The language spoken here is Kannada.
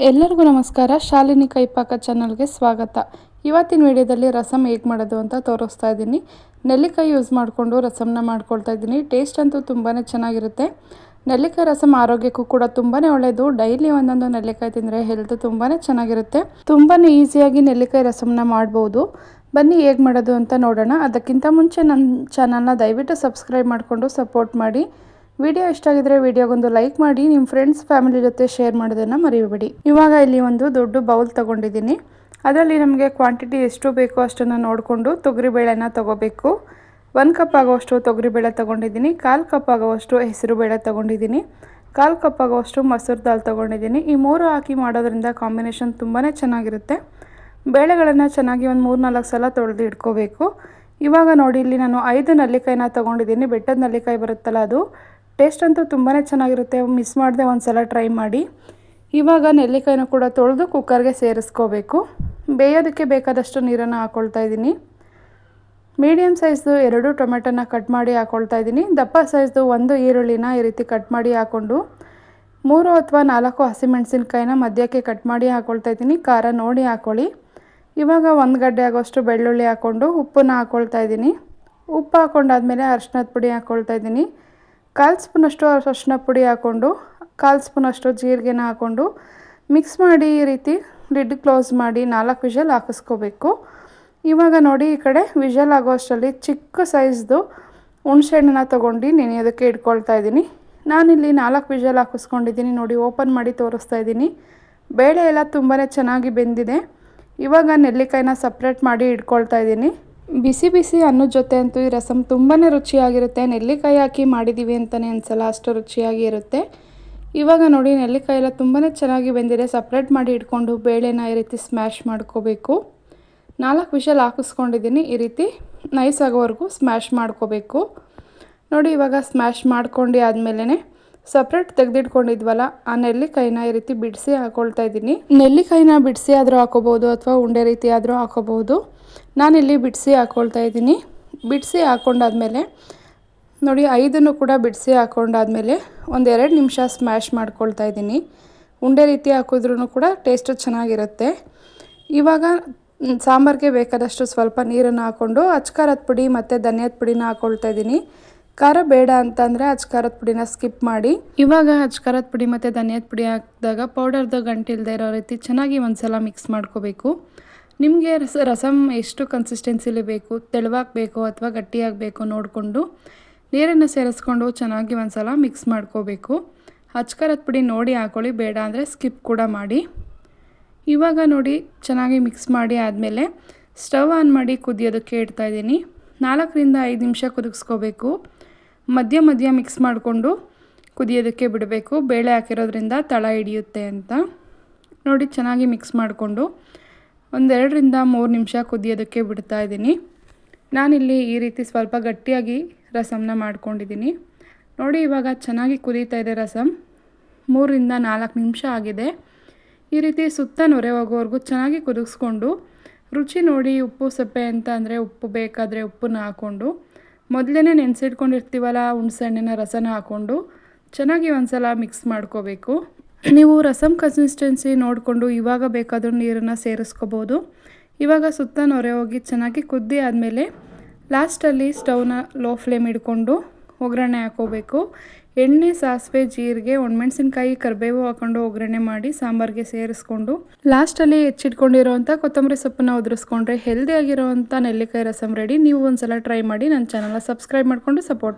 ಎಲ್ಲರಿಗೂ ನಮಸ್ಕಾರ. ಶಾಲಿನಿ ಕೈಪಾಕ ಚಾನಲ್ಗೆ ಸ್ವಾಗತ. ಇವತ್ತಿನ ವಿಡಿಯೋದಲ್ಲಿ ರಸಮ್ ಹೇಗೆ ಮಾಡೋದು ಅಂತ ತೋರಿಸ್ತಾ ಇದ್ದೀನಿ. ನೆಲ್ಲಿಕಾಯಿ ಯೂಸ್ ಮಾಡಿಕೊಂಡು ರಸಮ್ನ ಮಾಡ್ಕೊಳ್ತಾ ಇದ್ದೀನಿ. ಟೇಸ್ಟ್ ಅಂತೂ ತುಂಬಾ ಚೆನ್ನಾಗಿರುತ್ತೆ. ನೆಲ್ಲಿಕಾಯಿ ರಸಮ್ ಆರೋಗ್ಯಕ್ಕೂ ಕೂಡ ತುಂಬಾ ಒಳ್ಳೆಯದು. ಡೈಲಿ ಒಂದೊಂದು ನೆಲ್ಲಿಕಾಯಿ ತಿಂದರೆ ಹೆಲ್ತ್ ತುಂಬಾ ಚೆನ್ನಾಗಿರುತ್ತೆ. ತುಂಬಾ ಈಸಿಯಾಗಿ ನೆಲ್ಲಿಕಾಯಿ ರಸಮ್ನ ಮಾಡ್ಬೋದು. ಬನ್ನಿ ಹೇಗೆ ಮಾಡೋದು ಅಂತ ನೋಡೋಣ. ಅದಕ್ಕಿಂತ ಮುಂಚೆ ನನ್ನ ಚಾನಲ್ನ ದಯವಿಟ್ಟು ಸಬ್ಸ್ಕ್ರೈಬ್ ಮಾಡಿಕೊಂಡು ಸಪೋರ್ಟ್ ಮಾಡಿ. ವಿಡಿಯೋ ಇಷ್ಟ ಆಗಿದ್ರೆ ವಿಡಿಯೋಗೊಂದು ಲೈಕ್ ಮಾಡಿ, ನಿಮ್ಮ ಫ್ರೆಂಡ್ಸ್ ಫ್ಯಾಮಿಲಿ ಜೊತೆ ಶೇರ್ ಮಾಡೋದನ್ನು ಮರಿಬೇಡಿ. ಇವಾಗ ಇಲ್ಲಿ ಒಂದು ದೊಡ್ಡ ಬೌಲ್ ತೊಗೊಂಡಿದ್ದೀನಿ. ಅದರಲ್ಲಿ ನಮಗೆ ಕ್ವಾಂಟಿಟಿ ಎಷ್ಟು ಬೇಕೋ ಅಷ್ಟನ್ನು ನೋಡಿಕೊಂಡು ತೊಗರಿಬೇಳೆನ ತೊಗೋಬೇಕು. 1 ಕಪ್ ಆಗುವಷ್ಟು ತೊಗರಿಬೇಳೆ ತೊಗೊಂಡಿದ್ದೀನಿ. 1/4 ಕಪ್ ಆಗುವಷ್ಟು ಹೆಸರುಬೇಳೆ ತೊಗೊಂಡಿದ್ದೀನಿ. 1/4 ಕಪ್ ಆಗುವಷ್ಟು ಮಸೂರ್ ದಾಲ್ ತೊಗೊಂಡಿದ್ದೀನಿ. ಈ 3 ಹಾಕಿ ಮಾಡೋದ್ರಿಂದ ಕಾಂಬಿನೇಷನ್ ತುಂಬಾ ಚೆನ್ನಾಗಿರುತ್ತೆ. ಬೇಳೆಗಳನ್ನು ಚೆನ್ನಾಗಿ ಒಂದು 3-4 ಸಲ ತೊಳೆದು ಇಟ್ಕೋಬೇಕು. ಇವಾಗ ನೋಡಿ, ಇಲ್ಲಿ ನಾನು 5 ನೆಲ್ಲಿಕಾಯಿನ ತೊಗೊಂಡಿದ್ದೀನಿ. ಬೆಟ್ಟದ ನೆಲ್ಲಿಕಾಯಿ ಬರುತ್ತಲ್ಲ ಅದು. ಟೇಸ್ಟ್ ಅಂತೂ ತುಂಬಾ ಚೆನ್ನಾಗಿರುತ್ತೆ. ಮಿಸ್ ಮಾಡದೆ ಒಂದು ಸಲ ಟ್ರೈ ಮಾಡಿ. ಇವಾಗ ನೆಲ್ಲಿಕಾಯಿನ ಕೂಡ ತೊಳೆದು ಕುಕ್ಕರ್ಗೆ ಸೇರಿಸ್ಕೋಬೇಕು. ಬೇಯೋದಕ್ಕೆ ಬೇಕಾದಷ್ಟು ನೀರನ್ನು ಹಾಕ್ಕೊಳ್ತಾ ಇದ್ದೀನಿ. ಮೀಡಿಯಮ್ ಸೈಜ್ದು 2 ಟೊಮೆಟೊನ ಕಟ್ ಮಾಡಿ ಹಾಕ್ಕೊಳ್ತಾ ಇದ್ದೀನಿ. ದಪ್ಪ ಸೈಜ್ದು 1 ಈರುಳ್ಳಿನ ಈ ರೀತಿ ಕಟ್ ಮಾಡಿ ಹಾಕ್ಕೊಂಡು 3 ಅಥವಾ 4 ಹಸಿಮೆಣಸಿನ್ಕಾಯಿನ ಮಧ್ಯಕ್ಕೆ ಕಟ್ ಮಾಡಿ ಹಾಕ್ಕೊಳ್ತಾ ಇದ್ದೀನಿ. ಖಾರ ನೋಡಿ ಹಾಕ್ಕೊಳ್ಳಿ. ಇವಾಗ 1 ಗಡ್ಡೆ ಆಗೋಷ್ಟು ಬೆಳ್ಳುಳ್ಳಿ ಹಾಕ್ಕೊಂಡು ಉಪ್ಪನ್ನ ಹಾಕ್ಕೊಳ್ತಾ ಇದ್ದೀನಿ. ಉಪ್ಪು ಹಾಕ್ಕೊಂಡಾದ್ಮೇಲೆ ಅರಿಶಿನದ ಪುಡಿ ಹಾಕ್ಕೊಳ್ತಾ ಇದ್ದೀನಿ. 1/4 ಸ್ಪೂನಷ್ಟು ಅರಿಶಿನ ಪುಡಿ ಹಾಕ್ಕೊಂಡು 1/4 ಸ್ಪೂನಷ್ಟು ಜೀರಿಗೆನ ಹಾಕ್ಕೊಂಡು ಮಿಕ್ಸ್ ಮಾಡಿ ಈ ರೀತಿ ಲಿಡ್ ಕ್ಲೋಸ್ ಮಾಡಿ 4 ವಿಷಲ್ ಹಾಕಿಸ್ಕೋಬೇಕು. ಇವಾಗ ನೋಡಿ, ಈ ಕಡೆ ವಿಷಲ್ ಆಗೋಷ್ಟರಲ್ಲಿ ಚಿಕ್ಕ ಸೈಜ್ದು ಹುಣಸೆಹಣ್ಣನ್ನ ತೊಗೊಂಡು ನೆನೆಯೋದಕ್ಕೆ ಇಟ್ಕೊಳ್ತಾ ಇದ್ದೀನಿ. ನಾನಿಲ್ಲಿ 4 ವಿಷಲ್ ಹಾಕಿಸ್ಕೊಂಡಿದ್ದೀನಿ. ನೋಡಿ, ಓಪನ್ ಮಾಡಿ ತೋರಿಸ್ತಾ ಇದ್ದೀನಿ. ಬೇಳೆ ಎಲ್ಲ ತುಂಬಾ ಚೆನ್ನಾಗಿ ಬೆಂದಿದೆ. ಇವಾಗ ನೆಲ್ಲಿಕಾಯಿನ ಸಪ್ರೇಟ್ ಮಾಡಿ ಇಟ್ಕೊಳ್ತಾ ಇದ್ದೀನಿ. ಬಿಸಿ ಬಿಸಿ ಅನ್ನದ ಜೊತೆ ಅಂತೂ ಈ ರಸಮ್ ತುಂಬಾ ರುಚಿಯಾಗಿರುತ್ತೆ. ನೆಲ್ಲಿಕಾಯಿ ಹಾಕಿ ಮಾಡಿದ್ದೀವಿ ಅಂತಲೇ ಅನಿಸಲ್ಲ, ಅಷ್ಟು ರುಚಿಯಾಗಿ ಇರುತ್ತೆ. ಇವಾಗ ನೋಡಿ, ನೆಲ್ಲಿಕಾಯಿ ಎಲ್ಲ ತುಂಬಾ ಚೆನ್ನಾಗಿ ಬೆಂದಿದೆ. ಸಪ್ರೇಟ್ ಮಾಡಿ ಇಟ್ಕೊಂಡು ಬೇಳೆನ ಈ ರೀತಿ ಸ್ಮ್ಯಾಶ್ ಮಾಡ್ಕೋಬೇಕು. 4 ವಿಷಲ್ ಹಾಕಿಸ್ಕೊಂಡಿದ್ದೀನಿ. ಈ ರೀತಿ ನೈಸ್ ಆಗೋವರೆಗೂ ಸ್ಮ್ಯಾಶ್ ಮಾಡ್ಕೋಬೇಕು. ನೋಡಿ, ಇವಾಗ ಸ್ಮ್ಯಾಶ್ ಮಾಡ್ಕೊಂಡು ಆದಮೇಲೆ ಸಪ್ರೇಟ್ ತೆಗೆದಿಟ್ಕೊಂಡಿದ್ವಲ್ಲ ಆ ನೆಲ್ಲಿಕಾಯಿನ ಈ ರೀತಿ ಬಿಡಿಸಿ ಹಾಕ್ಕೊಳ್ತಾ ಇದ್ದೀನಿ. ನೆಲ್ಲಿಕಾಯಿನ ಬಿಡಿಸಿ ಆದರೂ ಹಾಕೋಬೋದು ಅಥವಾ ಉಂಡೆ ರೀತಿ ಆದರೂ ಹಾಕೋಬೋದು. ನಾನಿಲ್ಲಿ ಬಿಡಿಸಿ ಹಾಕ್ಕೊಳ್ತಾ ಇದ್ದೀನಿ. ಬಿಡಿಸಿ ಹಾಕ್ಕೊಂಡಾದ್ಮೇಲೆ ನೋಡಿ, 5 ಕೂಡ ಬಿಡಿಸಿ ಹಾಕ್ಕೊಂಡಾದ್ಮೇಲೆ 1-2 ನಿಮಿಷ ಸ್ಮ್ಯಾಶ್ ಮಾಡ್ಕೊಳ್ತಾ ಇದ್ದೀನಿ. ಉಂಡೆ ರೀತಿ ಹಾಕಿದ್ರೂ ಕೂಡ ಟೇಸ್ಟು ಚೆನ್ನಾಗಿರುತ್ತೆ. ಇವಾಗ ಸಾಂಬಾರಿಗೆ ಬೇಕಾದಷ್ಟು ಸ್ವಲ್ಪ ನೀರನ್ನು ಹಾಕ್ಕೊಂಡು ಅಚ್ಕಾರದ ಪುಡಿ ಮತ್ತು ಧನಿಯಾದ ಪುಡಿನ ಹಾಕ್ಕೊಳ್ತಾ ಇದ್ದೀನಿ. ಖಾರ ಬೇಡ ಅಂತಂದರೆ ಅಚ್ಕಾರದ ಪುಡಿನ ಸ್ಕಿಪ್ ಮಾಡಿ. ಇವಾಗ ಅಚ್ಕಾರದ ಪುಡಿ ಮತ್ತು ಧನಿಯಾದ ಪುಡಿ ಹಾಕಿದಾಗ ಪೌಡರ್ದು ಗಂಟಿಲ್ಲದೆ ಇರೋ ರೀತಿ ಚೆನ್ನಾಗಿ ಒಂದು ಸಲ ಮಿಕ್ಸ್ ಮಾಡ್ಕೋಬೇಕು. ನಿಮಗೆ ರಸಮ್ ಎಷ್ಟು ಕನ್ಸಿಸ್ಟೆನ್ಸಿಲಿ ಬೇಕು, ತೆಳುವಾಗಿ ಬೇಕು ಅಥವಾ ಗಟ್ಟಿಯಾಗಬೇಕು ನೋಡಿಕೊಂಡು ನೀರನ್ನು ಸೇರಿಸ್ಕೊಂಡು ಚೆನ್ನಾಗಿ ಒಂದು ಸಲ ಮಿಕ್ಸ್ ಮಾಡ್ಕೋಬೇಕು. ಅಚ್ಕಾರದ ಪುಡಿ ನೋಡಿ ಹಾಕ್ಕೊಳ್ಳಿ, ಬೇಡ ಅಂದರೆ ಸ್ಕಿಪ್ ಕೂಡ ಮಾಡಿ. ಇವಾಗ ನೋಡಿ, ಚೆನ್ನಾಗಿ ಮಿಕ್ಸ್ ಮಾಡಿ ಆದಮೇಲೆ ಸ್ಟವ್ ಆನ್ ಮಾಡಿ ಕುದಿಯೋದಕ್ಕೆ ಇಡ್ತಾಯಿದ್ದೀನಿ. 4-5 ನಿಮಿಷ ಕುದಿಸ್ಕೋಬೇಕು. ಮಧ್ಯ ಮಧ್ಯ ಮಿಕ್ಸ್ ಮಾಡಿಕೊಂಡು ಕುದಿಯೋದಕ್ಕೆ ಬಿಡಬೇಕು. ಬೇಳೆ ಹಾಕಿರೋದ್ರಿಂದ ತಳ ಹಿಡಿಯುತ್ತೆ ಅಂತ. ನೋಡಿ, ಚೆನ್ನಾಗಿ ಮಿಕ್ಸ್ ಮಾಡಿಕೊಂಡು 1-2-3 ನಿಮಿಷ ಕುದಿಯೋದಕ್ಕೆ ಬಿಡ್ತಾಯಿದ್ದೀನಿ. ನಾನಿಲ್ಲಿ ಈ ರೀತಿ ಸ್ವಲ್ಪ ಗಟ್ಟಿಯಾಗಿ ರಸಮ್ನ ಮಾಡ್ಕೊಂಡಿದ್ದೀನಿ. ನೋಡಿ, ಇವಾಗ ಚೆನ್ನಾಗಿ ಕುದೀತಾ ಇದೆ ರಸಮ್. 3-4 ನಿಮಿಷ ಆಗಿದೆ. ಈ ರೀತಿ ಸುತ್ತ ನೊರೆ ಹೋಗೋವರೆಗೂ ಚೆನ್ನಾಗಿ ಕುದಿಸ್ಕೊಂಡು ರುಚಿ ನೋಡಿ, ಉಪ್ಪು ಸಪ್ಪೆ ಅಂತ ಅಂದರೆ ಉಪ್ಪು ಬೇಕಾದರೆ ಉಪ್ಪನ್ನ ಹಾಕ್ಕೊಂಡು ಮೊದಲೇ ನೆನೆಸಿಟ್ಕೊಂಡಿರ್ತೀವಲ್ಲ ಹುಣಸೆಹಣ್ಣಿನ ರಸನ ಹಾಕ್ಕೊಂಡು ಚೆನ್ನಾಗಿ ಒಂದು ಸಲ ಮಿಕ್ಸ್ ಮಾಡ್ಕೋಬೇಕು. ನೀವು ರಸಮ್ ಕನ್ಸಿಸ್ಟೆನ್ಸಿ ನೋಡಿಕೊಂಡು ಇವಾಗ ಬೇಕಾದರೂ ನೀರನ್ನು ಸೇರಿಸ್ಕೋಬೋದು. ಇವಾಗ ಸುತ್ತ ನೊರೆ ಹೋಗಿ ಚೆನ್ನಾಗಿ ಕುದ್ದಿ ಆದಮೇಲೆ ಲಾಸ್ಟಲ್ಲಿ ಸ್ಟವ್ನ ಲೋ ಫ್ಲೇಮ್ ಇಟ್ಕೊಂಡು ಒಗ್ಗರಣೆ ಹಾಕೋಬೇಕು. ಎಣ್ಣೆ, ಸಾಸಿವೆ, ಜೀರಿಗೆ, ಒಣಮೆಣಸಿನ್ಕಾಯಿ, ಕರಿಬೇವು ಹಾಕ್ಕೊಂಡು ಒಗ್ಗರಣೆ ಮಾಡಿ ಸಾಂಬಾರಿಗೆ ಸೇರಿಸ್ಕೊಂಡು ಲಾಸ್ಟಲ್ಲಿ ಹೆಚ್ಚಿಟ್ಕೊಂಡಿರೋವಂಥ ಕೊತ್ತಂಬರಿ ಸೊಪ್ಪನ್ನು ಉದುರಿಸ್ಕೊಂಡ್ರೆ ಹೆಲ್ದಿಯಾಗಿರೋವಂಥ ನೆಲ್ಲಿಕಾಯಿ ರಸಮ್ ರೆಡಿ. ನೀವು ಒಂದು ಸಲ ಟ್ರೈ ಮಾಡಿ. ನನ್ನ ಚಾನಲ್ನ ಸಬ್ಸ್ಕ್ರೈಬ್ ಮಾಡಿಕೊಂಡು ಸಪೋರ್ಟ್